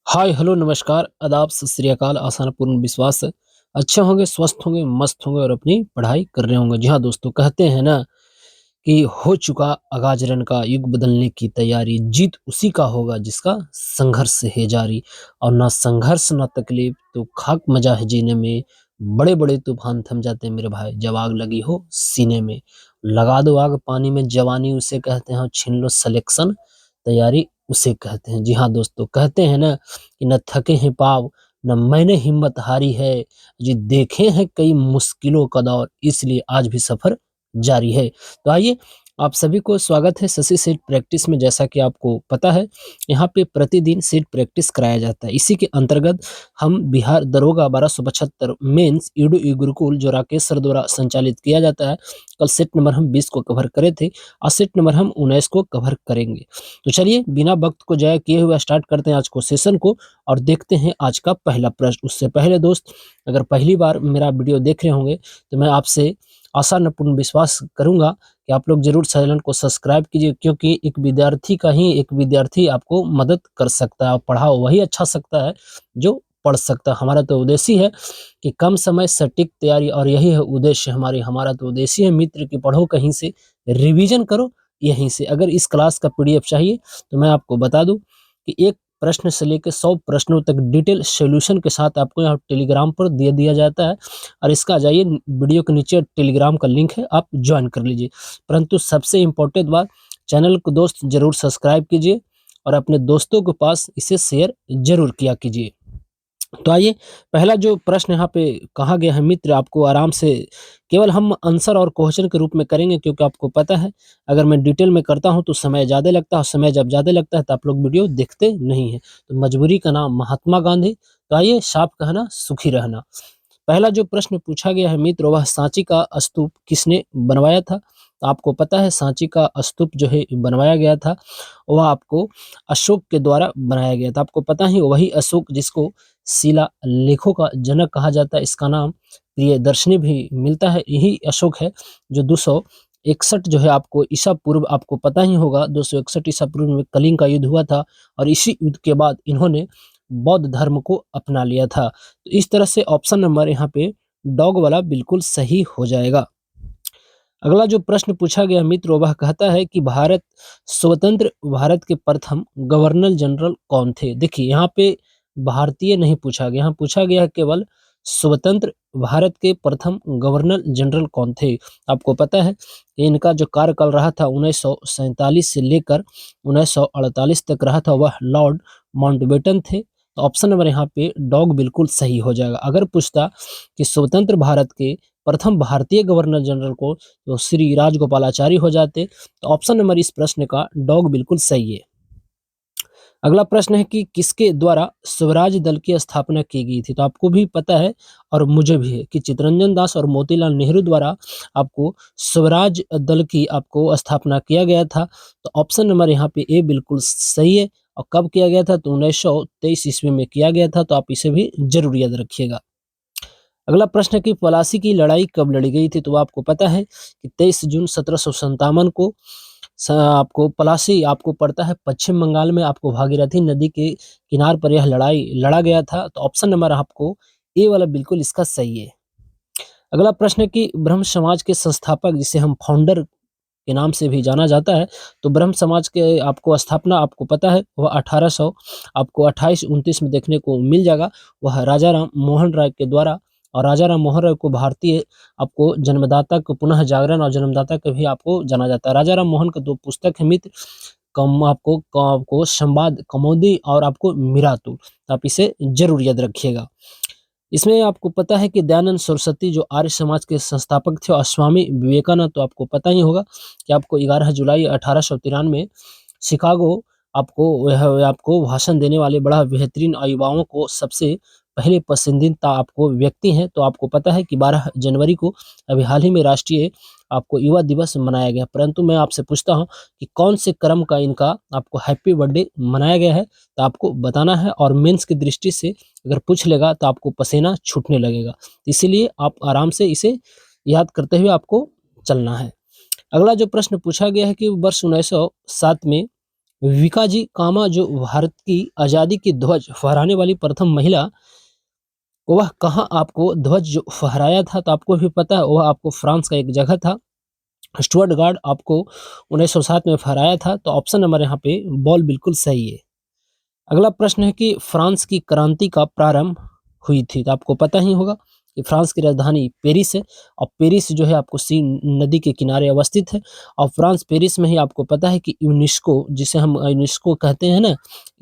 Hi hello नमस्कार आदाब सत श्री अकाल आसान पूर्ण विश्वास है अच्छे होंगे स्वस्थ होंगे मस्त होंगे और अपनी पढ़ाई कर रहे होंगे। जी हाँ दोस्तों, कहते हैं ना कि हो चुका आगाज रन का युग बदलने की तैयारी, जीत उसी का होगा जिसका संघर्ष है जारी। और ना संघर्ष ना तकलीफ तो खाक मजा है जीने में, बड़े बड़े तूफान थम जाते हैं मेरे भाई जब आग लगी हो सीने में। लगा दो आग पानी में जवानी उसे कहते हैं, और छीन लो सिलेक्शन तैयारी उसे कहते हैं। जी हाँ दोस्तों, कहते हैं ना कि न थके हैं पाँव न मैंने हिम्मत हारी है, जी देखे हैं कई मुश्किलों का दौर इसलिए आज भी सफर जारी है। तो आइए, आप सभी को स्वागत है शशि सेट प्रैक्टिस में। जैसा कि आपको पता है, यहाँ पे प्रतिदिन सेट प्रैक्टिस कराया जाता है। इसी के अंतर्गत हम बिहार दरोगा 1275 मेंस ईडू ई गुरुकुल जो राकेश सर द्वारा संचालित किया जाता है, कल सेट नंबर हम 20 को कवर करे थे, आज सेट नंबर हम 19 को कवर करेंगे। तो चलिए बिना वक्त को जाया किए हुए स्टार्ट करते हैं आज को सेशन को और देखते हैं आज का पहला प्रश्न। उससे पहले दोस्त, अगर पहली बार मेरा वीडियो देख रहे होंगे तो मैं आपसे आशा न पूर्ण विश्वास करूंगा कि आप लोग जरूर चैनल को सब्सक्राइब कीजिए, क्योंकि एक विद्यार्थी आपको मदद कर सकता है और पढ़ाओ वही अच्छा सकता है जो पढ़ सकता है। हमारा तो उद्देश्य है कि कम समय सटीक तैयारी, और यही है उद्देश्य हमारा तो उद्देश्य है मित्र की पढ़ो कहीं से, रिवीजन करो यहीं से। अगर इस क्लास का पीडीएफ चाहिए तो मैं आपको बता दूं कि एक प्रश्न से लेकर 100 प्रश्नों तक डिटेल सॉल्यूशन के साथ आपको यहाँ टेलीग्राम पर दे दिया जाता है। और इसका जाइए वीडियो के नीचे टेलीग्राम का लिंक है, आप ज्वाइन कर लीजिए। परंतु सबसे इम्पोर्टेंट बात, चैनल को दोस्त जरूर सब्सक्राइब कीजिए और अपने दोस्तों के पास इसे शेयर जरूर किया कीजिए। तो आइए, पहला जो प्रश्न यहाँ पे कहा गया है मित्र, आपको आराम से केवल हम आंसर और क्वेश्चन के रूप में करेंगे, क्योंकि आपको पता है अगर मैं डिटेल में करता हूँ तो समय ज़्यादा लगता है, और समय जब ज़्यादा लगता है तो आप लोग वीडियो देखते नहीं हैं। तो मजबूरी का नाम महात्मा गांधी। तो आइए, साफ कहना सुखी रहना। पहला जो प्रश्न पूछा गया है मित्र, वह सांची का स्तूप किसने बनवाया था? तो आपको पता है सांची का स्तूप जो है बनवाया गया था, वह आपको अशोक के द्वारा बनाया गया था। आपको पता ही वही अशोक जिसको शिला लेखों का जनक कहा जाता है, इसका नाम प्रियदर्शनी भी मिलता है। यही अशोक है जो 261 जो है आपको ईसा पूर्व, आपको पता ही होगा 261 ईसा पूर्व में कलिंग का युद्ध हुआ था, और इसी युद्ध के बाद इन्होंने बौद्ध धर्म को अपना लिया था। तो इस तरह से ऑप्शन नंबर यहाँ पे डॉग वाला बिल्कुल सही हो जाएगा। अगला जो प्रश्न पूछा गया मित्र, वह कहता है कि स्वतंत्र भारत के प्रथम गवर्नर जनरल कौन थे? देखिए यहाँ पे भारतीय नहीं पूछा गया, यहाँ पूछा गया है केवल स्वतंत्र भारत के प्रथम गवर्नर जनरल कौन थे। आपको पता है कि इनका जो कार्यकाल रहा था 1947 से लेकर 1948 तक रहा था, वह लॉर्ड माउंटबेटन थे। तो ऑप्शन नंबर यहाँ पे डॉग बिल्कुल सही हो जाएगा। अगर पूछता कि स्वतंत्र भारत के प्रथम भारतीय गवर्नर जनरल को, तो श्री राजगोपालाचारी हो जाते। तो ऑप्शन नंबर इस प्रश्न का डॉग बिल्कुल सही है। अगला प्रश्न है कि किसके द्वारा स्वराज दल की स्थापना की गई थी? तो आपको भी पता है और मुझे भी है कि चित्तरंजन दास और मोतीलाल नेहरू द्वारा आपको स्वराज दल की आपको स्थापना किया गया था। तो ऑप्शन नंबर यहाँ पे ए बिल्कुल सही है। और कब किया गया था? तो 1923 ईस्वी में किया गया था। तो आप इसे भी जरूर याद रखिएगा। अगला प्रश्न है कि प्लासी की लड़ाई कब लड़ी गई थी? तो आपको पता है कि 23 जून 1757 को आपको प्लासी आपको पड़ता है पश्चिम बंगाल में, आपको भागीरथी नदी के किनार पर यह लड़ाई लड़ा गया था। तो ऑप्शन नंबर आपको ए वाला बिल्कुल इसका सही है। अगला प्रश्न है कि ब्रह्म समाज के संस्थापक, जिसे हम फाउंडर के नाम से भी जाना जाता है, तो ब्रह्म समाज के आपको स्थापना आपको पता है वह 1800 आपको 28-29 में देखने को मिल जाएगा। वह राजा राम मोहन राय के द्वारा, और राजा राम मोहन राय को भारतीय आपको जन्मदाता को पुनः जागरण और जन्मदाता के भी आपको जाना जाता है। राजा राम मोहन का 2 पुस्तक है मित्र, कम आपको संवाद कौमुदी और आपको मीरातु। तो आप इसे जरूर याद रखिएगा। इसमें आपको पता है कि दयानंद सरस्वती जो आर्य समाज के संस्थापक थे, और स्वामी विवेकानंद तो आपको पता ही होगा कि आपको 11 जुलाई 1893 शिकागो आपको भाषण देने वाले बड़ा बेहतरीन युवाओं को सबसे पहले पसंदीदा आपको व्यक्ति हैं। तो आपको पता है कि 12 जनवरी को अभी हाल ही में राष्ट्रीय आपको युवा दिवस मनाया गया। परंतु मैं आपसे पूछता हूँ कि कौन से क्रम का इनका आपको हैप्पी बर्थडे मनाया गया है? तो आपको बताना है, और मेंस की दृष्टि से अगर पूछ लेगा तो आपको पसीना छूटने लगेगा। तो इसीलिए आप आराम से इसे याद करते हुए आपको चलना है। अगला जो प्रश्न पूछा गया है कि वर्ष 1907 में विकाजी कामा जो भारत की आज़ादी की ध्वज फहराने वाली प्रथम महिला, वह कहाँ आपको ध्वज जो फहराया था, तो आपको भी पता है वह आपको फ्रांस का एक जगह था स्टुअर्टगार्ड, आपको 1907 में फहराया था। तो ऑप्शन नंबर यहाँ पे बॉल बिल्कुल सही है। अगला प्रश्न है कि फ्रांस की क्रांति का प्रारंभ हुई थी, तो आपको पता ही होगा कि फ्रांस की राजधानी पेरिस है और पेरिस जो है आपको सीन नदी के किनारे अवस्थित है। और फ्रांस पेरिस में ही आपको पता है कि यूनेस्को, जिसे हम यूनेस्को कहते हैं ना,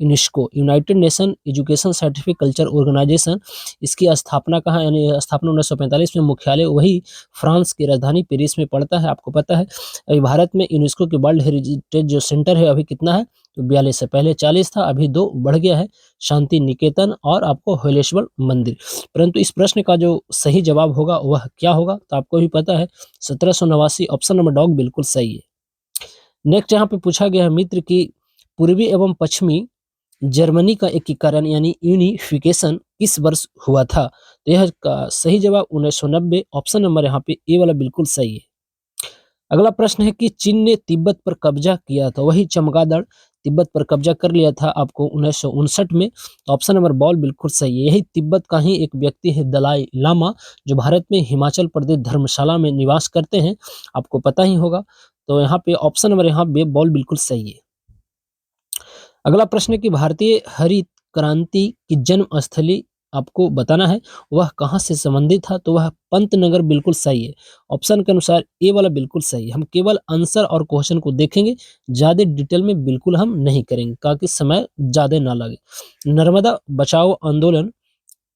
UNESCO United Nation Education Scientific Culture Organisation, इसकी स्थापना कहाँ, यानी स्थापना 1945 में, मुख्यालय वही फ्रांस की राजधानी पेरिस में पड़ता है। आपको पता है अभी भारत में यूनेस्को के वर्ल्ड हेरिटेज जो सेंटर है अभी कितना है, तो 42 है, पहले 40 था, अभी 2 बढ़ गया है, शांति निकेतन और आपको हलेश्वर मंदिर। परंतु इस प्रश्न का जो सही जवाब होगा वह क्या होगा, तो आपको भी पता है 1789, ऑप्शन नंबर डॉग बिल्कुल सही है। नेक्स्ट यहाँ पे पूछा गया है मित्र की पूर्वी एवं पश्चिमी जर्मनी का एकीकरण यानी यूनिफिकेशन किस वर्ष हुआ था, तो यह का सही जवाब 1990, ऑप्शन नंबर यहाँ पे ए वाला बिल्कुल सही है। अगला प्रश्न है कि चीन ने तिब्बत पर कब्जा किया था, वही चमगादड़ तिब्बत पर कब्जा कर लिया था आपको 1959 में, तो ऑप्शन नंबर बॉल बिल्कुल सही है। यही तिब्बत का ही एक व्यक्ति है दलाई लामा, जो भारत में हिमाचल प्रदेश धर्मशाला में निवास करते हैं, आपको पता ही होगा। तो यहाँ पे ऑप्शन नंबर यहाँ पे बॉल बिल्कुल सही है। अगला प्रश्न है कि भारतीय हरित क्रांति की जन्म स्थली आपको बताना है, वह कहाँ से संबंधित था, तो वह पंतनगर बिल्कुल सही है। ऑप्शन के अनुसार ए वाला बिल्कुल सही है। हम केवल आंसर और क्वेश्चन को देखेंगे, ज़्यादा डिटेल में बिल्कुल हम नहीं करेंगे ताकि समय ज़्यादा ना लगे। नर्मदा बचाओ आंदोलन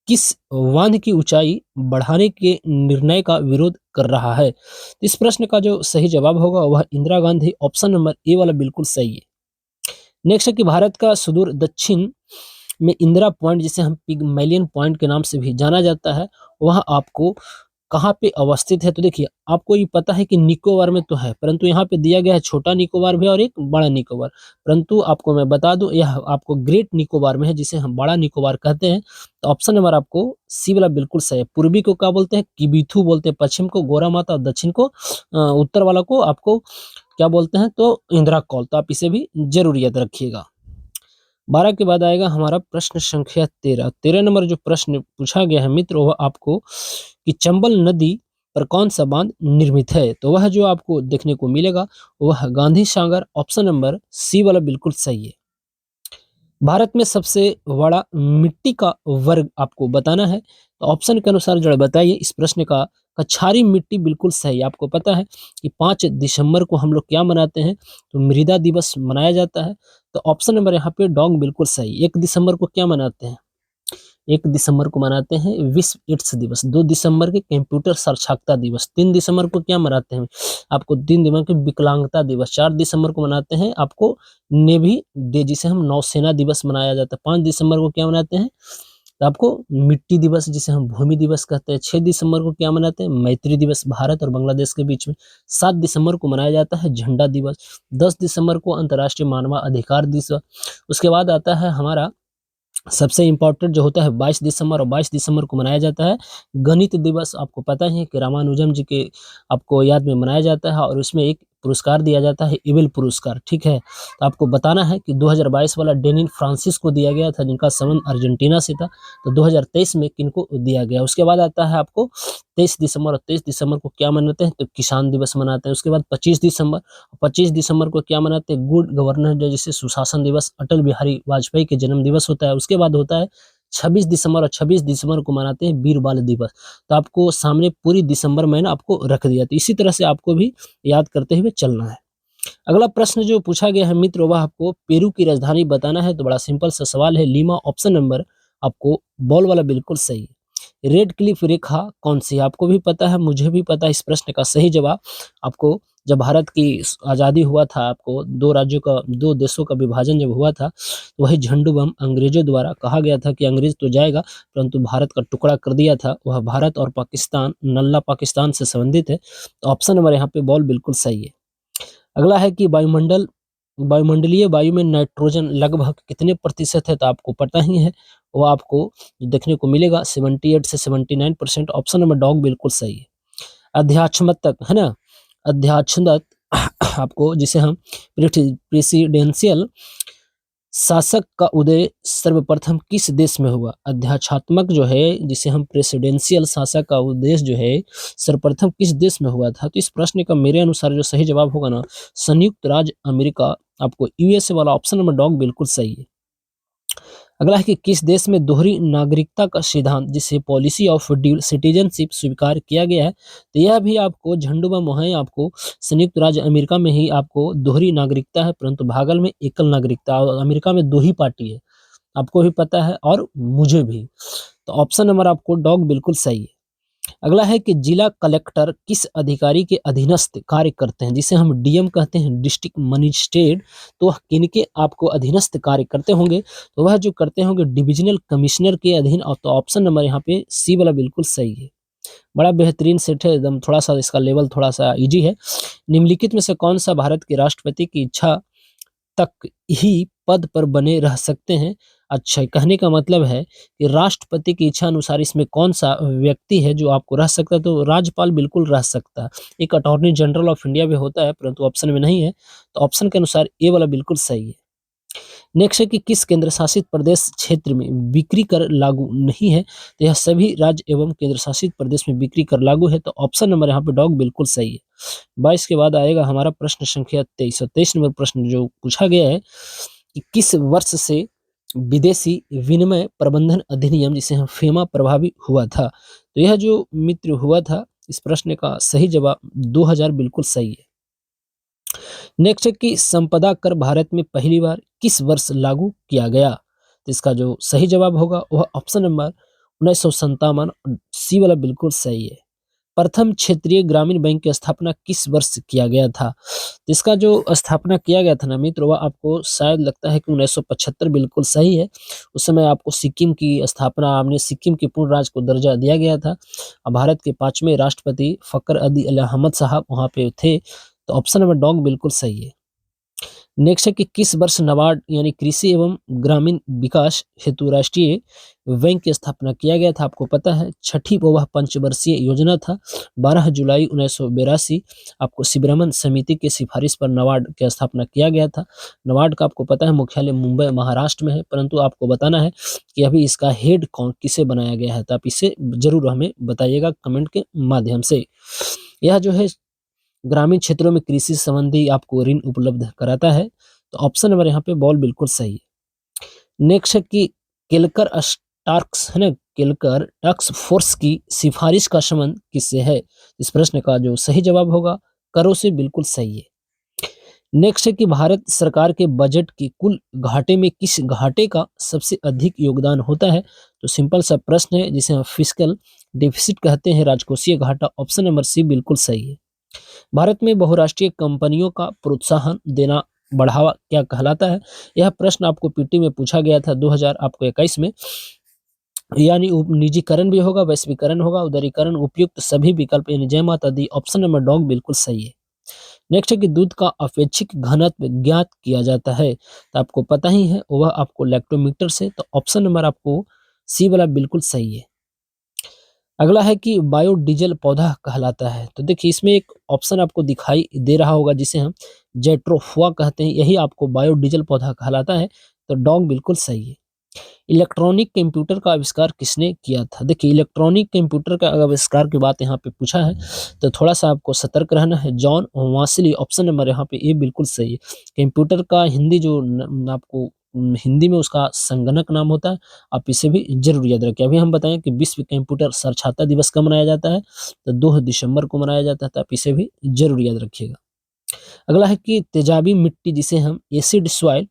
किस बांध की ऊंचाई बढ़ाने के निर्णय का विरोध कर रहा है, इस प्रश्न का जो सही जवाब होगा वह इंदिरा गांधी, ऑप्शन नंबर ए वाला बिल्कुल सही है। नेक्स्ट है कि भारत का सुदूर दक्षिण में इंदिरा पॉइंट, जिसे हम पिगमलियन पॉइंट के नाम से भी जाना जाता है, वह आपको कहाँ पे अवस्थित है, तो देखिए आपको ये पता है कि निकोबार में तो है, परंतु यहाँ पे दिया गया है छोटा निकोबार भी और एक बड़ा निकोबार, परंतु आपको मैं बता दूं यह आपको ग्रेट निकोबार में है, जिसे हम बड़ा निकोबार कहते हैं। तो ऑप्शन नंबर आपको सी वाला बिल्कुल सही है। पूर्वी को क्या बोलते हैं, किबिथु बोलते हैं, पश्चिम को गोरा माता और दक्षिण को उत्तर वाला को आपको क्या बोलते हैं, तो इंदिरा कॉल। तो आप इसे भी जरूर याद रखिएगा। 12 के बाद आएगा हमारा प्रश्न संख्या 13। 13 नंबर जो प्रश्न पूछा गया है मित्र, वह आपको कि चंबल नदी पर कौन सा बांध निर्मित है, तो वह जो आपको देखने को मिलेगा वह गांधी सागर, ऑप्शन नंबर सी वाला बिल्कुल सही है। भारत में सबसे बड़ा मिट्टी का वर्ग आपको बताना है, तो ऑप्शन के अनुसार जरा बताइए इस प्रश्न का। कछारी मिट्टी बिल्कुल सही। आपको पता है कि 5 दिसंबर को हम लोग क्या मनाते हैं, तो मृदा दिवस मनाया जाता है। तो ऑप्शन नंबर यहाँ पे डॉग बिल्कुल सही। 1 दिसंबर को क्या मनाते हैं, 1 दिसंबर को मनाते हैं विश्व एड्स दिवस, 2 दिसंबर के कंप्यूटर साक्षरता दिवस, 3 दिसंबर को क्या मनाते हैं आपको, 3 दिसंबर के विकलांगता दिवस, 4 दिसंबर को मनाते हैं आपको नेवी डे, जिसे हम नौसेना दिवस मनाया जाता है, 5 दिसंबर को क्या मनाते हैं, तो आपको मिट्टी दिवस जिसे हम भूमि दिवस कहते हैं, 6 दिसंबर को क्या मनाते हैं, मैत्री दिवस भारत और बांग्लादेश के बीच में, 7 दिसंबर को मनाया जाता है झंडा दिवस, 10 दिसंबर को अंतर्राष्ट्रीय मानवाधिकार दिवस। उसके बाद आता है हमारा सबसे इम्पोर्टेंट जो होता है 22 दिसंबर, और 22 दिसंबर को मनाया जाता है गणित दिवस। आपको पता ही है कि रामानुजम जी के आपको याद में मनाया जाता है और उसमें एक पुरस्कार दिया जाता है एबेल पुरस्कार, ठीक है। तो आपको बताना है कि 2022 वाला डेनिन फ्रांसिस को दिया गया था, जिनका संबंध अर्जेंटीना से था, तो 2023 में किनको दिया गया। उसके बाद आता है आपको 23 दिसंबर, और 23 दिसंबर को क्या मनाते हैं, तो किसान दिवस मनाते हैं। उसके बाद 25 दिसंबर को क्या मनाते हैं, गुड गवर्नेंस डे, जिसे सुशासन दिवस, अटल बिहारी वाजपेयी के जन्म दिवस होता है। उसके बाद होता है 26 दिसंबर, और 26 दिसंबर को मनाते हैं वीर बाल दिवस। तो आपको सामने पूरी दिसंबर महीना आपको रख दिया, तो इसी तरह से आपको भी याद करते हुए चलना है। अगला प्रश्न जो पूछा गया है मित्र, वह आपको पेरू की राजधानी बताना है, तो बड़ा सिंपल सा सवाल है, लीमा, ऑप्शन नंबर आपको बॉल वाला बिल्कुल सही है। रेड क्लिफ रेखा कौन सी है, आपको भी पता है, मुझे भी पता है। इस प्रश्न का सही जवाब आपको, जब भारत की आज़ादी हुआ था, आपको 2 राज्यों का, 2 देशों का विभाजन जब हुआ था, तो वही झंडू बम अंग्रेजों द्वारा कहा गया था कि अंग्रेज तो जाएगा, परंतु भारत का टुकड़ा कर दिया था। वह भारत और पाकिस्तान, नल्ला पाकिस्तान से संबंधित है। तो ऑप्शन नंबर यहाँ पे बॉल बिल्कुल सही है। अगला है कि वायुमंडलीय वायु में नाइट्रोजन लगभग कितने प्रतिशत है, तो आपको पता ही है, वो आपको देखने को मिलेगा 78 से 79%, ऑप्शन नंबर डॉग बिल्कुल सही है। अध्यात्मतक है ना, अध्यात्मत आपको जिसे हम प्रेसिडेंशियल शासक का उदय सर्वप्रथम किस देश में हुआ? अध्याचात्मक जो है जिसे हम प्रेसिडेंशियल शासक का उद्देश्य जो है सर्वप्रथम किस देश में हुआ था? तो इस प्रश्न का मेरे अनुसार जो सही जवाब होगा ना, संयुक्त राज्य अमेरिका, आपको यूएसए वाला ऑप्शन नंबर डॉग बिल्कुल सही है। अगला है कि किस देश में दोहरी नागरिकता का सिद्धांत जिसे पॉलिसी ऑफ ड्यूल सिटीजनशिप स्वीकार किया गया है? तो यह भी आपको झंडूबम है, आपको संयुक्त राज्य अमेरिका में ही आपको दोहरी नागरिकता है, परंतु भागल में एकल नागरिकता, और अमेरिका में दो ही पार्टी है, आपको भी पता है और मुझे भी। तो ऑप्शन नंबर आपको डॉग बिल्कुल सही है। अगला है कि जिला कलेक्टर किस अधिकारी के अधीनस्थ कार्य करते हैं, जिसे हम डीएम कहते हैं, डिस्ट्रिक्ट मजिस्ट्रेट। तो वह किनके आपको अधीनस्थ कार्य करते होंगे? तो वह जो करते होंगे डिविजनल कमिश्नर के अधीन। और तो ऑप्शन नंबर यहाँ पे सी वाला बिल्कुल सही है। बड़ा बेहतरीन सेट है एकदम, थोड़ा सा इसका लेवल थोड़ा सा इजी है। निम्नलिखित में से कौन सा भारत के राष्ट्रपति की इच्छा तक ही पद पर बने रह सकते हैं? अच्छा, कहने का मतलब है कि राष्ट्रपति की इच्छा अनुसार इसमें कौन-सा व्यक्ति है जो आपको रह सकता है? तो राज्यपाल बिल्कुल रह सकता है। एक अटॉर्नी जनरल ऑफ इंडिया भी होता है, परंतु ऑप्शन में नहीं है। तो ऑप्शन के अनुसार ए वाला बिल्कुल सही है। नेक्स्ट है कि किस केंद्र शासित प्रदेश क्षेत्र में बिक्री कर लागू नहीं है? तो यह सभी राज्य एवं केंद्र शासित प्रदेश में बिक्री कर लागू है। तो ऑप्शन नंबर यहाँ पे डॉग बिल्कुल सही है। 22 के बाद आएगा हमारा प्रश्न संख्या 23, और 23 नंबर प्रश्न जो पूछा गया है कि किस वर्ष से विदेशी विनिमय प्रबंधन अधिनियम जिसे हम फेमा प्रभावी हुआ था? तो यह जो मित्र हुआ था, इस प्रश्न का सही जवाब 2000 बिल्कुल सही है। नेक्स्ट है कि संपदा कर भारत में पहली बार किस वर्ष लागू किया गया? तो इसका जो सही जवाब होगा वह ऑप्शन नंबर 1957, सी वाला बिल्कुल सही है। प्रथम क्षेत्रीय ग्रामीण बैंक की स्थापना किस वर्ष किया गया था? तो इसका जो स्थापना किया गया था ना मित्र, वह आपको शायद लगता है कि 1975 बिल्कुल सही है। उस समय आपको सिक्किम की स्थापना, आपने सिक्किम के पूर्ण राज्य को दर्जा दिया गया था। भारत के 5वें राष्ट्रपति फ़खर अली अहमद साहब वहाँ पे थे। तो ऑप्शन नंबर डॉग बिल्कुल सही है। नेक्स्ट है कि किस वर्ष नाबार्ड यानी कृषि एवं ग्रामीण विकास हेतु राष्ट्रीय बैंक की स्थापना किया गया था? आपको पता है छठी वह पंचवर्षीय योजना था। 12 जुलाई 1982 आपको शिबरमन समिति की सिफारिश पर नाबार्ड की स्थापना किया गया था। नाबार्ड का आपको पता है मुख्यालय मुंबई महाराष्ट्र में है, परंतु आपको बताना है कि अभी इसका हेड कौन किसे बनाया गया है? तो आप इसे जरूर हमें बताइएगा कमेंट के माध्यम से। यह जो है ग्रामीण क्षेत्रों में कृषि संबंधी आपको ऋण उपलब्ध कराता है। तो ऑप्शन नंबर यहाँ पे बॉल बिल्कुल सही है। नेक्स्ट है कि केलकर टास्क है ना, केलकर टास्क फोर्स की सिफारिश का संबंध किससे है? इस प्रश्न का जो सही जवाब होगा करों से बिल्कुल सही है। नेक्स्ट है कि भारत सरकार के बजट की कुल घाटे में किस घाटे का सबसे अधिक योगदान होता है? तो सिंपल सा प्रश्न है जिसे हम फिस्कल डिफिसिट कहते हैं, राजकोषीय घाटा। ऑप्शन नंबर सी बिल्कुल सही है। भारत में बहुराष्ट्रीय कंपनियों का प्रोत्साहन देना बढ़ावा क्या कहलाता है? यह प्रश्न आपको पीटी में पूछा गया था 2000 आपको 21 में। यानी निजीकरण भी होगा, वैश्वीकरण होगा, उदारीकरण, उपयुक्त सभी विकल्प यानी जय माता दी। ऑप्शन नंबर डॉग बिल्कुल सही है। नेक्स्ट है कि दूध का अपेक्षिक घनत्व ज्ञात किया जाता है? तो आपको पता ही है वह आपको लैक्टोमीटर से। तो ऑप्शन नंबर आपको सी वाला बिल्कुल सही है। अगला है कि बायोडीजल पौधा कहलाता है? तो देखिए इसमें एक ऑप्शन आपको दिखाई दे रहा होगा जिसे हम जेट्रोफा कहते हैं, यही आपको बायोडीजल पौधा कहलाता है। तो डॉग बिल्कुल सही है। इलेक्ट्रॉनिक कंप्यूटर का आविष्कार किसने किया था? देखिए इलेक्ट्रॉनिक कंप्यूटर का आविष्कार की बात यहाँ पे पूछा है, तो थोड़ा सा आपको सतर्क रहना है। जॉन वासली, ऑप्शन नंबर यहाँ पे ए बिल्कुल सही है। कंप्यूटर का हिंदी जो आपको हिंदी में उसका संगणक नाम होता है, आप इसे भी जरूर याद रखें। अभी हम बताएं कि विश्व कंप्यूटर साक्षरता दिवस कब मनाया जाता है? तो 2 दिसंबर को मनाया जाता है, तो आप इसे भी जरूर याद रखिएगा। अगला है कि तेजाबी मिट्टी जिसे हम एसिड सॉइल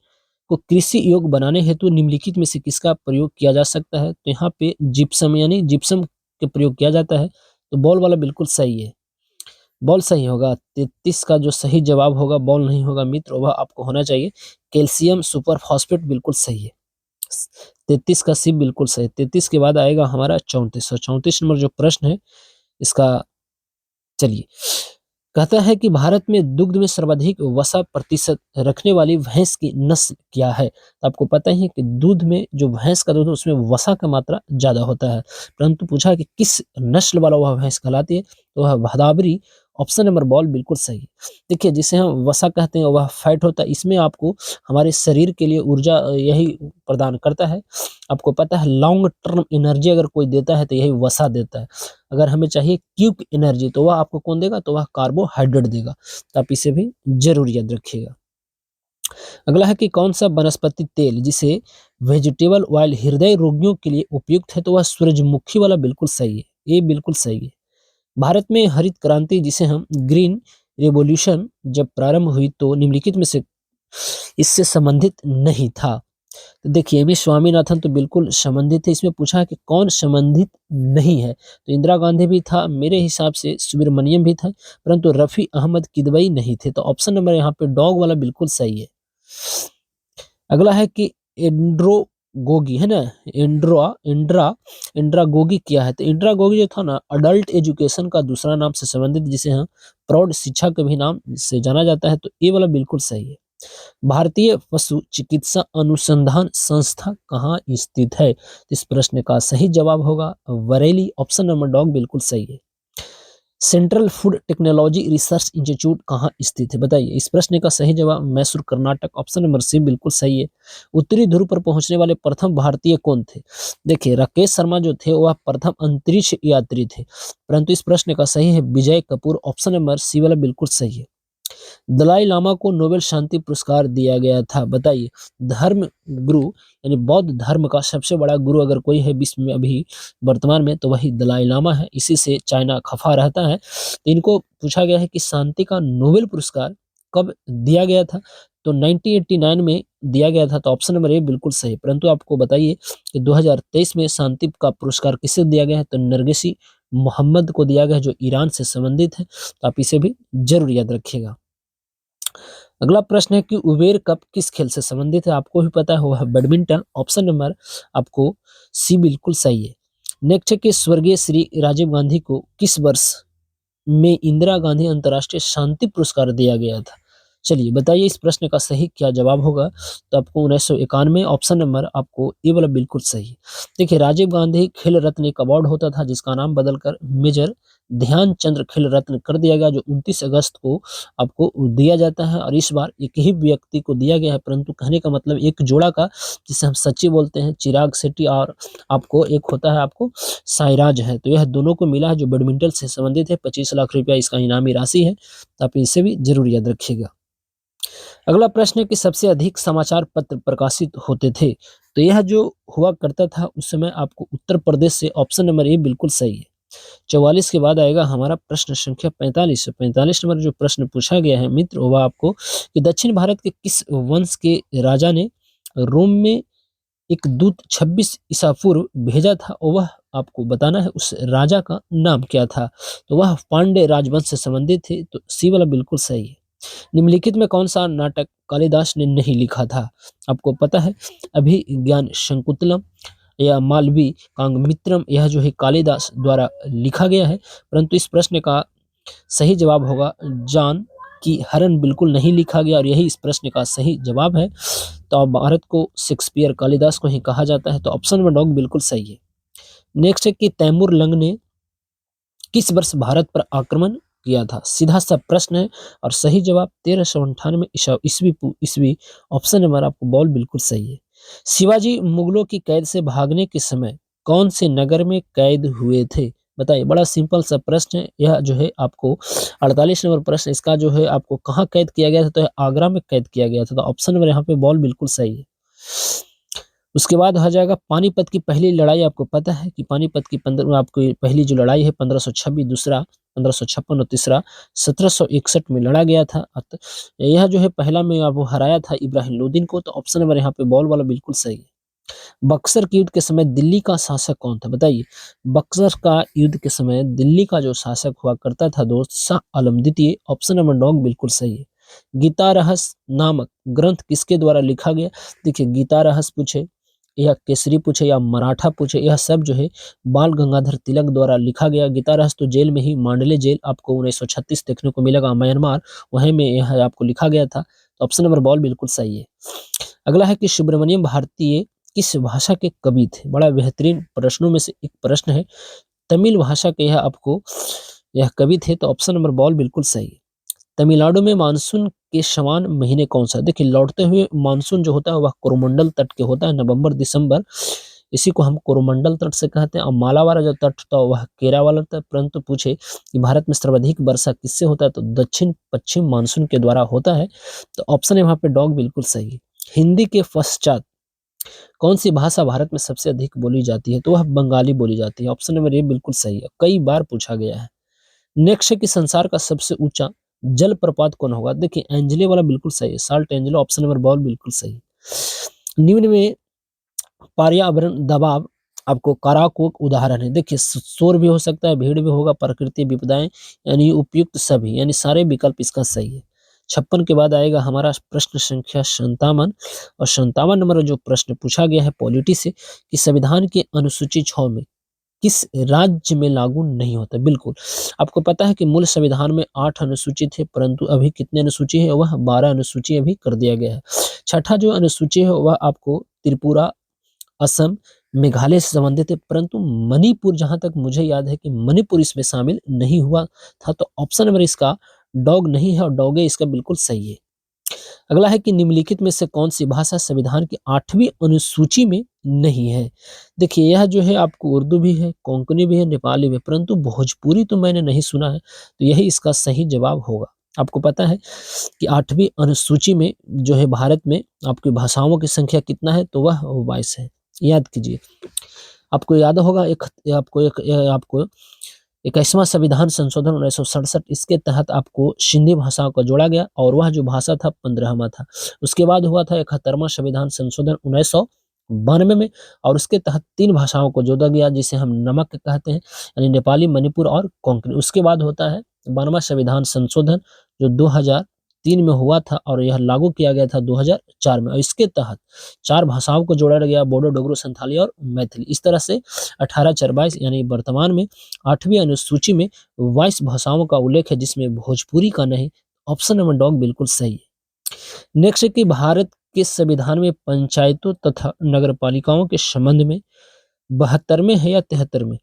को कृषि योग्य बनाने हेतु निम्नलिखित में से किसका प्रयोग किया जा सकता है? तो यहाँ पे जिप्सम यानी जिप्सम के प्रयोग किया जाता है। तो बॉल वाला बिल्कुल सही है, बॉल सही होगा। 33 का जो सही जवाब होगा बॉल नहीं होगा मित्र, वह आपको होना चाहिए कैल्शियम सुपर फॉस्फेट, बिल्कुल सही है। 33 का सी बिल्कुल सही। 33 के बाद आएगा हमारा 34, और 34 नंबर जो प्रश्न है इसका, चलिए, कहता है कि भारत में दुग्ध में सर्वाधिक वसा प्रतिशत रखने वाली भैंस की नस्ल क्या है? तो आपको पता ही है कि दूध में जो भैंस का दूध है उसमें वसा का मात्रा ज्यादा होता है, परंतु पूछा कि किस नस्ल वाला वह भैंस कहलाती है? तो वह भदावरी ऑप्शन नंबर बॉल बिल्कुल सही है। देखिए जिसे हम वसा कहते हैं वह फैट होता है, इसमें आपको हमारे शरीर के लिए ऊर्जा यही प्रदान करता है। आपको पता है लॉन्ग टर्म एनर्जी अगर कोई देता है तो यही वसा देता है। अगर हमें चाहिए क्विक एनर्जी तो वह आपको कौन देगा, तो वह कार्बोहाइड्रेट देगा। तो आप इसे भी जरूर याद रखिएगा। अगला है कि कौन सा वनस्पति तेल जिसे वेजिटेबल ऑयल हृदय रोगियों के लिए उपयुक्त है, तो वह सूरजमुखी वाला बिल्कुल सही है, ये बिल्कुल सही है। भारत में हरित क्रांति जिसे हम ग्रीन रेवोल्यूशन जब प्रारंभ हुई तो निम्नलिखित में से इससे संबंधित नहीं था। तो देखिए एम एस स्वामीनाथन तो बिल्कुल संबंधित है। इसमें पूछा है कि कौन संबंधित नहीं है, तो इंदिरा गांधी भी था, मेरे हिसाब से सुब्रमण्यम भी था, परंतु रफी अहमद किदवई नहीं थे। तो ऑप्शन नंबर यहाँ पे डॉग वाला बिल्कुल सही है। अगला है कि एंड्रोगोगी है ना, इंड्रा गोगी क्या है, तो इंड्रा गोगी जो था ना अडल्ट एजुकेशन का दूसरा नाम से संबंधित, जिसे हम प्रौढ़ शिक्षा के भी नाम से जाना जाता है। तो ये वाला बिल्कुल सही है। भारतीय पशु चिकित्सा अनुसंधान संस्था कहाँ स्थित है, तो इस प्रश्न का सही जवाब होगा बरेली, ऑप्शन नंबर डॉग बिल्कुल सही है। Central Food Technology Research Institute कहाँ स्थित है, बताइए। इस प्रश्न का सही जवाब Mysore Karnataka, option number C बिल्कुल सही है। उत्तरी ध्रुव पर पहुंचने वाले प्रथम भारतीय कौन थे, देखिए राकेश शर्मा जो थे वह प्रथम अंतरिक्ष यात्री थे, परंतु इस प्रश्न का सही है विजय कपूर, ऑप्शन नंबर सी वाला बिल्कुल सही है। दलाई लामा को नोबेल शांति पुरस्कार दिया गया था, बताइए। धर्म गुरु यानी बौद्ध धर्म का सबसे बड़ा गुरु अगर कोई है विश्व में अभी वर्तमान में तो वही दलाई लामा है, इसी से चाइना खफा रहता है। तो इनको पूछा गया है कि शांति का नोबेल पुरस्कार कब दिया गया था, तो 1989 में दिया गया था, तो ऑप्शन नंबर ए बिल्कुल सही। परंतु आपको बताइए कि 2023 में शांति का पुरस्कार किसे दिया गया है, तो नरगिसी मोहम्मद को दिया गया है जो ईरान से संबंधित है। तो आप इसे भी जरूर याद रखिएगा। अगला प्रश्न है कि उबेर कप किस खेल से संबंधित है, आपको भी पता है वो है बैडमिंटन, ऑप्शन नंबर आपको सी बिल्कुल सही है। नेक्स्ट है कि स्वर्गीय श्री राजीव गांधी को किस वर्ष में इंदिरा गांधी अंतर्राष्ट्रीय शांति पुरस्कार दिया गया था, चलिए बताइए इस प्रश्न का सही क्या जवाब होगा, तो आपको 1991, ऑप्शन नंबर आपको ये वाला बिल्कुल सही है। देखिए राजीव गांधी खेल रत्न एक अवार्ड होता था जिसका नाम बदलकर मेजर ध्यानचंद्र खेल रत्न कर दिया गया, जो 29 अगस्त को आपको दिया जाता है, और इस बार एक ही व्यक्ति को दिया गया है, परंतु कहने का मतलब एक जोड़ा का, जिसे हम सच्ची बोलते हैं, चिराग शेट्टी, और आपको एक होता है आपको साइराज है। तो यह दोनों को मिला है जो बैडमिंटन से संबंधित है। 25 लाख रुपया इसका इनामी राशि है, तो आप इसे भी जरूर याद रखिएगा। अगला प्रश्न है कि सबसे अधिक समाचार पत्र प्रकाशित होते थे, तो यह जो हुआ करता था उस समय आपको उत्तर प्रदेश से, ऑप्शन नंबर ए बिल्कुल सही है। 44 के बाद आएगा हमारा प्रश्न संख्या 45। 45 नंबर जो प्रश्न पूछा गया है मित्र, वह आपको कि दक्षिण भारत के किस वंश के राजा ने रोम में एक दूत 26 ईसा पूर्व भेजा था, और वह आपको बताना है उस राजा का नाम क्या था, तो वह पांड्य राजवंश से संबंधित थे। तो सी वाला बिल्कुल सही है। निम्नलिखित में कौन सा नाटक कालिदास ने नहीं लिखा था, आपको पता है अभिज्ञान शकुंतलम या मालवी कांगमित्रम, यह जो है कालिदास द्वारा लिखा गया है, परंतु इस प्रश्न का सही जवाब होगा जान की हरण, बिल्कुल नहीं लिखा गया, और यही इस प्रश्न का सही जवाब है। तो अब भारत को शेक्सपियर कालिदास को ही कहा जाता है, तो ऑप्शन में डॉग बिल्कुल सही है। नेक्स्ट है कि तैमूर लंग ने किस वर्ष भारत पर आक्रमण किया था, सीधा सा प्रश्न है, और सही जवाब 1398 ईस्वी, ऑप्शन नंबर आपको बॉल बिल्कुल सही है। शिवाजी मुगलों की कैद से भागने के समय कौन से नगर में कैद हुए थे, बताइए। बड़ा सिंपल सा प्रश्न है, यह जो है आपको 48 नंबर प्रश्न, इसका जो है आपको कहाँ कैद किया गया था, तो आगरा में कैद किया गया था, तो ऑप्शन नंबर यहाँ पे बॉल बिल्कुल सही है। उसके बाद आ जाएगा पानीपत की पहली लड़ाई, आपको पता है कि पानीपत की आपको पहली जो लड़ाई है 1526, दूसरा 1556 और तीसरा 1761 में लड़ा गया था। यह जो है पहला में वो हराया था इब्राहिम लोदीन को, तो ऑप्शन नंबर यहाँ पे बॉल वाला बिल्कुल सही है। बक्सर के युद्ध के समय दिल्ली का शासक कौन था, बताइए। बक्सर का युद्ध के समय दिल्ली का जो शासक हुआ करता था दोस्त, शाह आलम द्वितीय, ऑप्शन नंबर डॉग बिल्कुल सही है। गीता रहस्य नामक ग्रंथ किसके द्वारा लिखा गया, देखिए गीता रहस्य पूछे या केसरी पूछे या मराठा पूछे, यह सब जो है बाल गंगाधर तिलक द्वारा लिखा गया। गीता रहस्य तो जेल में ही, मांडले जेल आपको 1936 देखने को मिलेगा म्यांमार, वहीं में यह आपको लिखा गया था, तो ऑप्शन नंबर बॉल बिल्कुल सही है। अगला है कि सुब्रमण्यम भारतीय किस भाषा के कवि थे, बड़ा बेहतरीन प्रश्नों में से एक प्रश्न है। तमिल भाषा के यह आपको यह कवि थे, तो ऑप्शन नंबर बॉल बिल्कुल सही है। तमिलनाडु में मानसून के समान महीने कौन सा है? देखिए, लौटते हुए मानसून जो होता है वह कोरोमंडल तट के होता है, नवंबर दिसंबर, इसी को हम कोरोमंडल तट से कहते हैं। और माला वाला जो तट था वह केरा वाला था। परंतु पूछे कि भारत में सर्वाधिक वर्षा किससे होता है, तो दक्षिण पश्चिम मानसून के द्वारा होता है। तो ऑप्शन है वहाँ पे डॉग बिल्कुल सही है। हिंदी के पश्चात कौन सी भाषा भारत में सबसे अधिक बोली जाती है, तो वह बंगाली बोली जाती है। ऑप्शन नंबर ए बिल्कुल सही है, कई बार पूछा गया है। नेक्स्ट है कि संसार का सबसे ऊंचा जलप्रपात कौन होगा? देखिए, एंजले वाला बिल्कुल सही है, salt Angelo, option number ball बिल्कुल सही है। निम्न में पर्यावरण दबाव आपको काराकोक उदाहरण है। देखिए, शोर भी हो सकता है, भीड़ भी होगा, प्रकृति विपदाएं, यानी उपयुक्त सभी, यानी सारे विकल्प इसका सही है। 56 के बाद आएगा हमारा प्रश्न संख्या 57, और 57 नंबर जो प्रश्न पूछा गया है पॉलिटी से कि संविधान की अनुसूची 6 में किस राज्य में लागू नहीं होता? बिल्कुल, आपको पता है कि मूल संविधान में 8 अनुसूची थे, परंतु अभी कितने अनुसूची है? वह 12 अनुसूची अभी कर दिया गया है। छठा जो अनुसूची है वह आपको त्रिपुरा, असम, मेघालय से संबंधित है, परंतु मणिपुर, जहाँ तक मुझे याद है कि मणिपुर इसमें शामिल नहीं हुआ था। तो ऑप्शन नंबर इसका डॉग नहीं है, और डॉगे इसका बिल्कुल सही है। अगला है कि निम्नलिखित में से कौन सी भाषा संविधान की 8वीं अनुसूची में नहीं है? देखिए, यह जो है आपको उर्दू भी है, कोंकणी भी है, नेपाली भी है, परंतु भोजपुरी तो मैंने नहीं सुना है, तो यही इसका सही जवाब होगा। आपको पता है कि 8वीं अनुसूची में जो है भारत में आपकी भाषाओं की संख्या कितना है, तो वह 22 है। याद कीजिए। आपको याद होगा आपको 21वां संविधान संशोधन 1967, इसके तहत आपको सिंधी भाषाओं को जोड़ा गया, और वह जो भाषा था 15वां था। उसके बाद हुआ था 71वां संविधान संशोधन 1992 में, और उसके तहत 3 भाषाओं को जोड़ा गया, जिसे हम नमक कहते हैं, यानी नेपाली, मणिपुर और कोंकणी। उसके बाद होता है 92वां संविधान संशोधन, जो 2003 में हुआ था, और यह लागू किया गया था 2004 में, और इसके तहत 4 भाषाओं को जोड़ा गया, बोडो, डोगरो, संथाली और मैथिली। इस तरह से 18/4/22 यानी वर्तमान में 8वीं अनुसूची में 22 भाषाओं का उल्लेख है, जिसमें भोजपुरी का नहीं। ऑप्शन नंबर डॉग बिल्कुल सही है। नेक्स्ट है कि भारत के संविधान में पंचायतों तथा नगरपालिकाओं के संबंध में 72वें है या 73वें?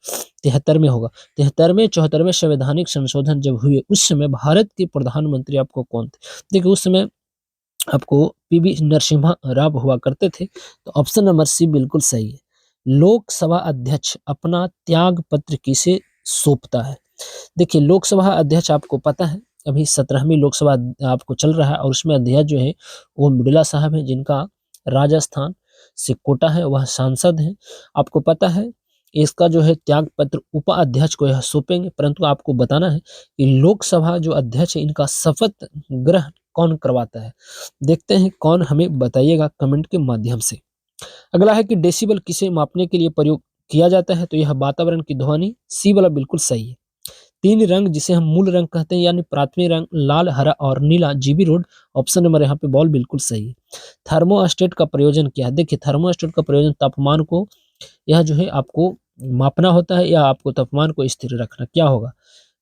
73वें होगा। 73वें 74वें संवैधानिक संशोधन जब हुए, उस समय भारत के प्रधानमंत्री आपको कौन थे? देखिए, उस समय आपको पीवी नरसिम्हा राव हुआ करते थे। तो ऑप्शन नंबर सी बिल्कुल सही है। लोकसभा अध्यक्ष अपना त्याग पत्र किसे सौंपता है? देखिए, लोकसभा अध्यक्ष आपको पता है अभी 17वीं लोकसभा आपको चल रहा है, और उसमें अध्यक्ष जो है ओम बिड़ला साहब हैं, जिनका राजस्थान से कोटा है, वह सांसद हैं। आपको पता है इसका जो है त्याग पत्र उपाध्यक्ष को यह सौंपेंगे, परंतु आपको बताना है कि लोकसभा जो अध्यक्ष है इनका शपथ ग्रहण कौन करवाता है? देखते हैं कौन, हमें बताइएगा कमेंट के माध्यम से। अगला है कि डेसिबल किसे मापने के लिए प्रयोग किया जाता है? तो यह वातावरण की ध्वनि, सी वाला बिल्कुल सही है। 3 रंग जिसे हम मूल रंग कहते हैं, यानी प्राथमिक रंग लाल, हरा और नीला, जीबी रोड, ऑप्शन नंबर यहाँ पे बॉल बिल्कुल सही है। थर्मोस्टेट का प्रयोजन क्या है? देखिए, थर्मोस्टेट का प्रयोजन तापमान को, यह जो है आपको मापना होता है, या आपको तापमान को स्थिर रखना, क्या होगा?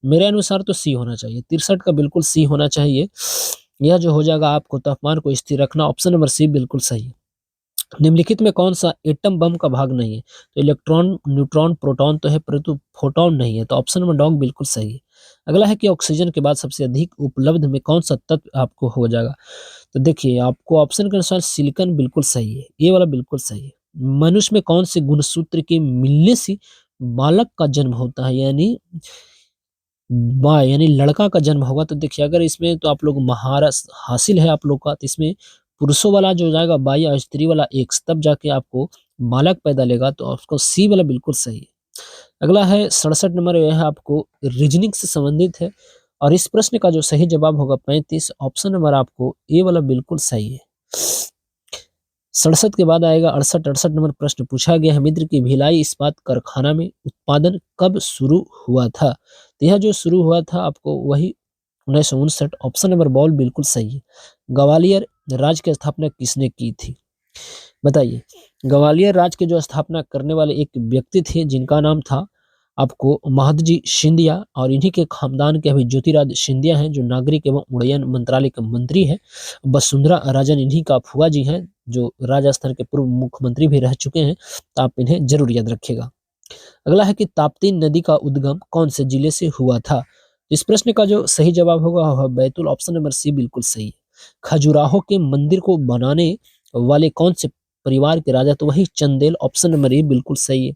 मेरे अनुसार तो सी होना चाहिए, 63 का बिल्कुल सी होना चाहिए। यह जो हो जाएगा आपको तापमान को स्थिर रखना, ऑप्शन नंबर सी बिल्कुल सही है। निम्नलिखित में कौन सा एटम बम का भाग नहीं है? तो इलेक्ट्रॉन, न्यूट्रॉन, प्रोटॉन तो है, परंतु फोटॉन नहीं है। तो ऑप्शन नंबर डॉग बिल्कुल सही है। अगला है कि ऑक्सीजन के बाद सबसे अधिक उपलब्ध में कौन सा तत्व आपको हो जाएगा? तो देखिए, आपको ऑप्शन के अनुसार सिलिकॉन बिल्कुल सही है, ये वाला बिल्कुल सही है। मनुष्य में कौन से गुणसूत्र के मिलने से बालक का जन्म होता है, यानी लड़का का जन्म होगा? तो देखिए, अगर इसमें तो आप लोग महारस हासिल है आप लोग का, तो इसमें पुरुषों वाला जो जाएगा 22 और स्त्री वाला 1, तब जाके आपको बालक पैदा लेगा, तो आपको सी वाला बिल्कुल सही है। अगला है 67 नंबर, यह आपको रीजनिंग से संबंधित है, और इस प्रश्न का जो सही जवाब होगा 35, ऑप्शन नंबर आपको ए वाला बिल्कुल सही है। 67 के बाद आएगा 68 नंबर प्रश्न पूछा गया है, मित्र की भिलाई इस्पात कारखाना में उत्पादन कब शुरू हुआ था? तो यह जो शुरू हुआ था आपको वही 1959, ऑप्शन नंबर बॉल बिल्कुल सही है। ग्वालियर राज्य की स्थापना किसने की थी? बताइए। ग्वालियर राज्य के जो स्थापना करने वाले एक व्यक्ति थे, जिनका नाम था आपको महादजी सिंधिया, और इन्हीं के खानदान के अभी ज्योतिराज सिंधिया हैं, जो नागरिक एवं उड्डयन मंत्रालय के मंत्री हैं। वसुंधरा राजन इन्हीं का फूफा जी हैं, जो राजस्थान के पूर्व मुख्यमंत्री भी रह चुके हैं, तो आप इन्हें जरूर याद रखिएगा। अगला है कि ताप्ती नदी का उद्गम कौन से जिले से हुआ था? इस प्रश्न का जो सही जवाब होगा वह बैतुल, ऑप्शन नंबर सी बिल्कुल सही है। खजुराहो के मंदिर को बनाने वाले कौन से परिवार के राजा, तो वही चंदेल, ऑप्शन नंबर ए बिल्कुल सही है।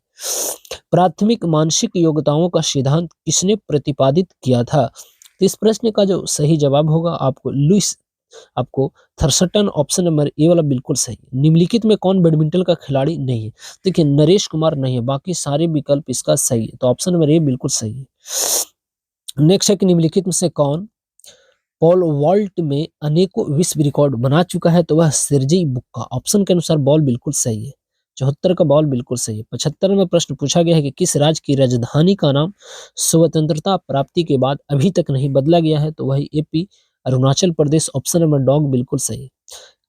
प्राथमिक मानसिक योग्यताओं का सिद्धांत किसने प्रतिपादित किया था, तो इस प्रश्न का जो सही जवाब होगा आपको लुइस आपको थर्स्टन, ऑप्शन नंबर ए वाला बिल्कुल सही। निम्नलिखित में कौन बैडमिंटन का खिलाड़ी नहीं है, देखिए नरेश कुमार नहीं है, बाकी सारे विकल्प इसका सही है, तो ऑप्शन नंबर ए बिल्कुल सही है। नेक्स्ट है कि निम्नलिखित में से कौन पॉल वॉल्ट में अनेकों विश्व रिकॉर्ड बना चुका है, तो वह सिरजी बुक्का, ऑप्शन के अनुसार बॉल बिल्कुल सही है। 74 का बॉल बिल्कुल सही है। 75 में प्रश्न पूछा गया है कि किस राज्य की राजधानी का नाम स्वतंत्रता प्राप्ति के बाद अभी तक नहीं बदला गया है, तो वही AP, Arunachal Pradesh, option number dog बिल्कुल सही है।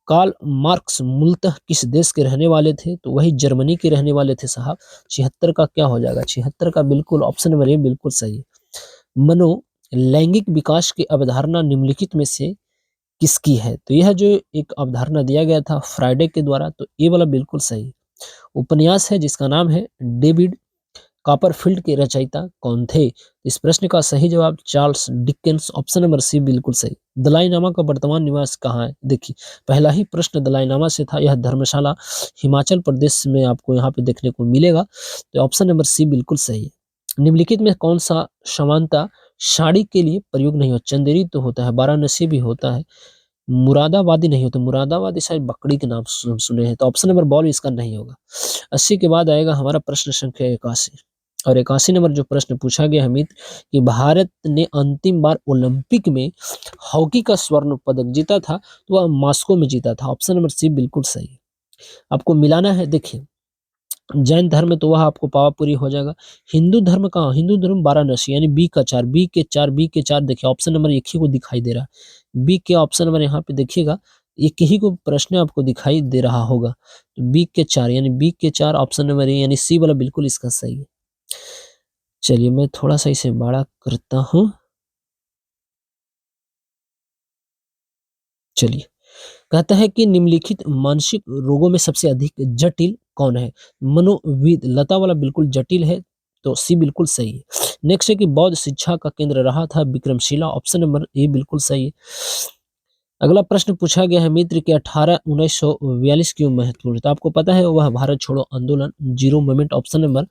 कार्ल मार्क्स मूलतः किस देश के रहने वाले थे, तो वही जर्मनी के रहने वाले थे साहब। 76 का क्या हो जाएगा, 76 का बिल्कुल ऑप्शन नंबर ए बिल्कुल सही है। मनो लैंगिक विकास की अवधारणा निम्नलिखित में से किसकी है, तो यह जो एक अवधारणा दिया गया था फ्राइडे के द्वारा, तो ये वाला बिल्कुल सही है। उपन्यास है जिसका नाम है डेविड कॉपरफील्ड के रचयिता कौन थे, इस प्रश्न का सही जवाब Charles Dickens, option number C बिल्कुल सही। दलाई-लामा का वर्तमान निवास कहाँ है, देखिए पहला ही प्रश्न दलाई-लामा से था, यह धर्मशाला हिमाचल प्रदेश में आपको यहाँ पे देखने को मिलेगा, तो ऑप्शन नंबर सी बिल्कुल सही है। निम्नलिखित में कौन सा समानता साड़ी के लिए प्रयोग नहीं होता, चंदेरी तो होता है, वाराणसी भी होता है, मुरादाबादी नहीं होता, मुरादाबादी शायद बकरी के नाम सुने हैं, तो ऑप्शन नंबर बॉल इसका नहीं होगा। 80 के बाद आएगा हमारा प्रश्न संख्या 81, और 81 नंबर जो प्रश्न पूछा गया है मित्र कि भारत ने अंतिम बार ओलंपिक में हॉकी का स्वर्ण पदक जीता था, तो वह मॉस्को में जीता था, ऑप्शन नंबर सी बिल्कुल सही है। आपको मिलाना है, देखिए जैन धर्म तो वह आपको पावापुरी हो जाएगा। हिंदू धर्म कहाँ, हिंदू धर्म वाराणसी, यानी बी का 4, बी के 4 देखिए ऑप्शन नंबर एक ही को दिखाई दे रहा है। बी के ऑप्शन नंबर यहाँ पे देखिएगा, एक ही को प्रश्न आपको दिखाई दे रहा होगा, तो बी के 4 यानी बी के 4 ऑप्शन नंबर ए यानी सी वाला बिल्कुल इसका सही है। चलिए मैं थोड़ा सा इसे बड़ा करता हूँ। चलिए, कहता है कि निम्नलिखित मानसिक रोगों में सबसे अधिक जटिल कौन है, मनोविद, लता वाला बिल्कुल जटिल है, तो सी बिल्कुल सही है। नेक्स्ट है कि बौद्ध शिक्षा का केंद्र रहा था विक्रमशिला, ऑप्शन नंबर ए बिल्कुल सही है। अगला प्रश्न पूछा गया है मित्र कि 18/1942 क्यों महत्वपूर्ण है, तो आपको पता है वह भारत छोड़ो आंदोलन, जीरो मोमेंट, ऑप्शन नंबर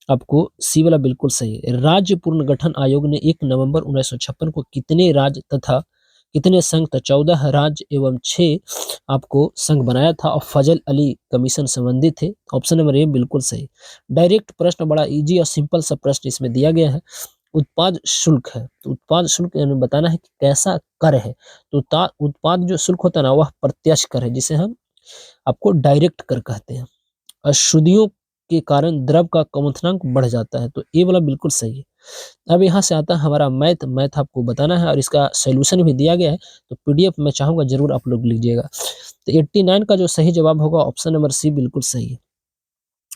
आपको सी वाला बिल्कुल सही है। राज्य पुनर्गठन आयोग ने 1 नवंबर 1956 को कितने राज्य तथा कितने संघ, तो 14 राज्य एवं 6 आपको संघ बनाया था, और फजल अली कमीशन संबंधित थे, ऑप्शन नंबर ए बिल्कुल सही। डायरेक्ट प्रश्न, बड़ा इजी और सिंपल सा प्रश्न इसमें दिया गया है। उत्पाद शुल्क है, तो उत्पाद शुल्क यानी बताना है कि कैसा कर है, तो उत्पाद जो शुल्क होता है ना वह प्रत्यक्ष कर है, जिसे हम आपको डायरेक्ट कर कहते हैं। अशुद्धियों के कारण द्रव का क्वथनांक बढ़ जाता है, तो ये वाला बिल्कुल सही है। अब यहाँ से आता है हमारा मैथ, मैथ आपको बताना है और इसका सॉल्यूशन भी दिया गया है, तो पीडीएफ मैं चाहूंगा जरूर आप लोग लीजिएगा। तो 89 का जो सही जवाब होगा ऑप्शन नंबर सी बिल्कुल सही है।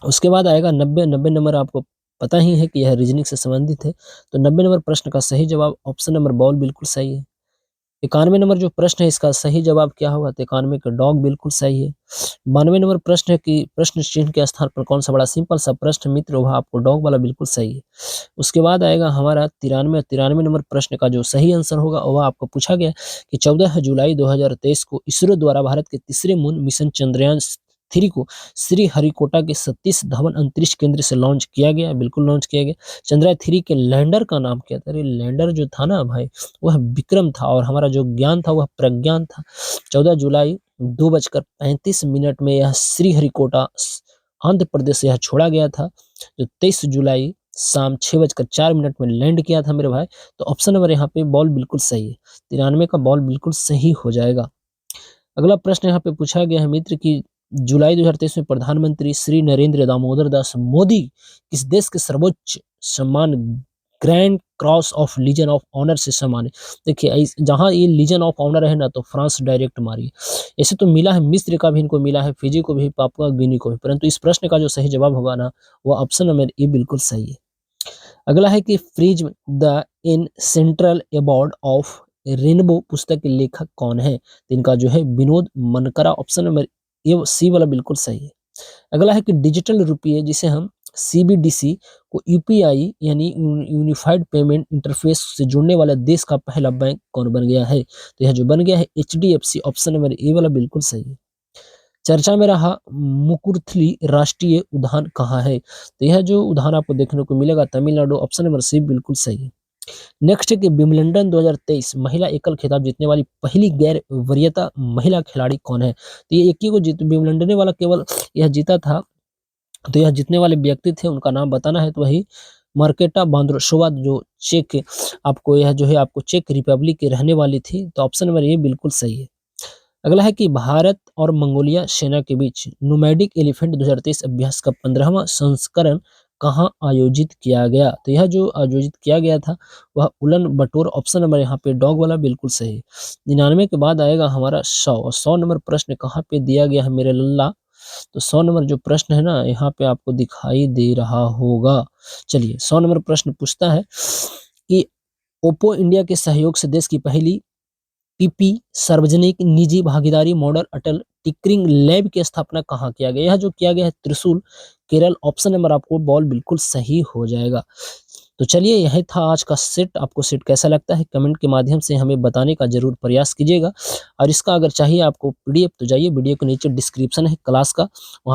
उसके बाद आएगा 90, 90 नंबर आपको पता ही है कि यह रीजनिंग से संबंधित है, तो 90 नंबर प्रश्न का सही जवाब ऑप्शन नंबर बॉल बिल्कुल सही है। 91 नंबर जो प्रश्न है इसका सही जवाब क्या होगा, तो 91 का डॉग बिल्कुल सही है। 92 नंबर प्रश्न है कि प्रश्न चिन्ह के स्थान पर कौन सा, बड़ा सिंपल सा प्रश्न मित्र, वह आपको डॉग वाला बिल्कुल सही है। उसके बाद आएगा हमारा 93 नंबर प्रश्न का जो सही आंसर होगा वह आपको पूछा गया कि 14 जुलाई 2023 को इसरो द्वारा भारत के तीसरे मून मिशन चंद्रयान 3 को श्रीहरिकोटा के सतीश धवन अंतरिक्ष केंद्र से लॉन्च किया गया, बिल्कुल लॉन्च किया गया। चंद्रयान 3 के लैंडर का नाम क्या था, अरे लैंडर जो था ना भाई वह विक्रम था, और हमारा जो ज्ञान था वह प्रज्ञान था। 14 जुलाई 2:35 में यह श्रीहरिकोटा आंध्र प्रदेश से यह छोड़ा गया था, जो 23 जुलाई शाम 6:04 में लैंड किया था मेरे भाई, तो ऑप्शन नंबर यहाँ पे बॉल बिल्कुल सही है। 93 का बॉल बिल्कुल सही हो जाएगा। अगला प्रश्न यहाँ पे पूछा गया है मित्र कि जुलाई 2023 में प्रधानमंत्री श्री नरेंद्र दामोदर दास मोदी किस देश के सर्वोच्च सम्मान Grand Cross of Legion of Honour से सम्मानित, देखिए जहां ये लीजन ऑफ ऑनर है ना, तो फ्रांस डायरेक्ट मारिए। ऐसे तो मिला है, मिस्र का भी इनको मिला है, फिजी को भी, पापुआ गिनी को भी, परंतु इस प्रश्न का जो सही जवाब होगा ना वो ऑप्शन नंबर ए बिल्कुल सही है। अगला है कि freeze the in central award of rainbow पुस्तक के लेखक कौन है, तो इनका जो है Vinod Mankara, option number A C वाला बिल्कुल सही है। अगला है कि डिजिटल रुपये जिसे हम सीबीडीसी को यूपीआई यानी यूनिफाइड पेमेंट इंटरफेस से जोड़ने वाला देश का पहला बैंक कौन बन गया है? तो यह जो बन गया है एचडीएफसी, ऑप्शन नंबर ए वाला बिल्कुल सही है। चर्चा में रहा मुकुर्थली राष्ट्रीय उद्यान कहाँ है? तो यह जो उद्यान आपको देखने को मिलेगा तमिलनाडु, ऑप्शन नंबर सी बिल्कुल सही है। नेक्स्ट है कि विंबलडन 2023 महिला एकल खिताब जीतने वाली पहली गैर वरीयता महिला खिलाड़ी कौन है? तो ये एक ही को जीत विंबलडन वाला केवल यह जीता था। तो यह जीतने वाले व्यक्ति थे, उनका नाम बताना है, तो वही मार्केटा वोंद्रोसोवा जो चेक आपको यह जो है आपको चेक रिपब्लिक की रहने वाली थी। तो ऑप्शन नंबर ए बिल्कुल सही है। अगला है कि भारत और मंगोलिया सेना के बीच नोमैडिक एलिफेंट 2023 अभ्यास का 15वां संस्करण कहाँ आयोजित किया गया? तो यह जो आयोजित किया गया था वह उलन बटोर, ऑप्शन नंबर यहाँ पे डॉग वाला बिल्कुल सही है। 99 के बाद आएगा हमारा 100 और 100 नंबर प्रश्न कहाँ पे दिया गया है मेरे लल्ला? तो 100 नंबर जो प्रश्न है ना यहाँ पे आपको दिखाई दे रहा होगा। चलिए 100 नंबर प्रश्न पूछता है कि ओप्पो इंडिया के सहयोग से देश की पहली पीपी सार्वजनिक निजी भागीदारी मॉडल अटल टिंकरिंग लैब की स्थापना कहाँ किया गया? यह जो किया गया है त्रिशूल, केरल, ऑप्शन नंबर आपको बॉल बिल्कुल सही हो जाएगा। तो चलिए यही था आज का सेट। आपको सेट कैसा लगता है कमेंट के माध्यम से हमें बताने का जरूर प्रयास कीजिएगा। और इसका अगर चाहिए आपको पीडीएफ तो जाइए वीडियो के नीचे डिस्क्रिप्शन है क्लास का, वहाँ